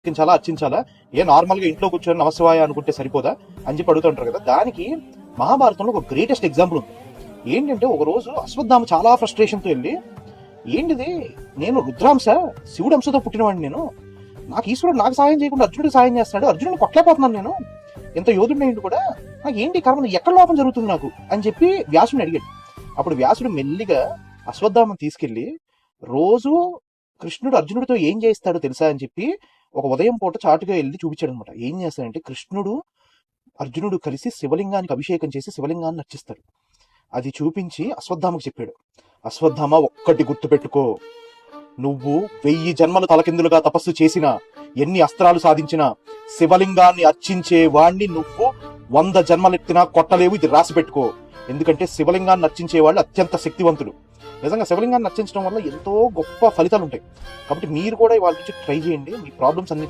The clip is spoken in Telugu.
అర్చించాలా అర్చించాలా నార్మల్ గా ఇంట్లో కూర్చొని నమస్వాయ అనుకుంటే సరిపోదా అని చెప్పి అడుగుతుంటారు కదా. దానికి మహాభారతంలో ఒక గ్రేటెస్ట్ ఎగ్జాంపుల్ ఉంది. ఏంటంటే ఒక రోజు అశ్వత్థామ చాలా ఫ్రస్ట్రేషన్ తో వెళ్ళి, ఏంటిది, నేను రుద్రాంశ శివుడు అంశతో పుట్టినవాడిని, నాకు ఈశ్వరుడు నాకు సాయం చేయకుండా అర్జునుడికి సాయం చేస్తున్నాడు, అర్జునుడిని కొట్టలేకపోతున్నాను, నేను ఎంత యోధుడిని అయింది కూడా, నాకు ఏంటి కర్మ, ఎక్కడ లోపం జరుగుతుంది నాకు అని చెప్పి వ్యాసుడిని అడిగాడు. అప్పుడు వ్యాసుడు మెల్లిగా అశ్వత్థామని తీసుకెళ్లి, రోజు కృష్ణుడు అర్జునుడితో ఏం చేస్తాడో తెలుసా అని చెప్పి ఒక ఉదయం పూట చాటుగా వెళ్ళి చూపించాడు అనమాట. ఏం చేస్తాడంటే, కృష్ణుడు అర్జునుడు కలిసి శివలింగానికి అభిషేకం చేసి శివలింగాన్ని నర్చిస్తాడు. అది చూపించి అశ్వత్థామకు చెప్పాడు, అశ్వత్థామ ఒక్కటి గుర్తుపెట్టుకో, నువ్వు 1000 జన్మలు తలకిందులుగా తపస్సు చేసినా, ఎన్ని అస్త్రాలు సాధించినా, శివలింగాన్ని అర్చించే వాణ్ణి నువ్వు 100 జన్మలెత్తినా కొట్టలేవు, ఇది రాసి పెట్టుకో. ఎందుకంటే శివలింగాన్ని అర్చించే వాళ్ళు అత్యంత శక్తివంతుడు. నిజంగా శివలింగాన్ని అర్చించడం వల్ల ఎంతో గొప్ప ఫలితాలు ఉంటాయి. కాబట్టి మీరు కూడా ఇవాళ నుంచి ట్రై చేయండి. మీ ప్రాబ్లమ్స్ అన్నిటికీ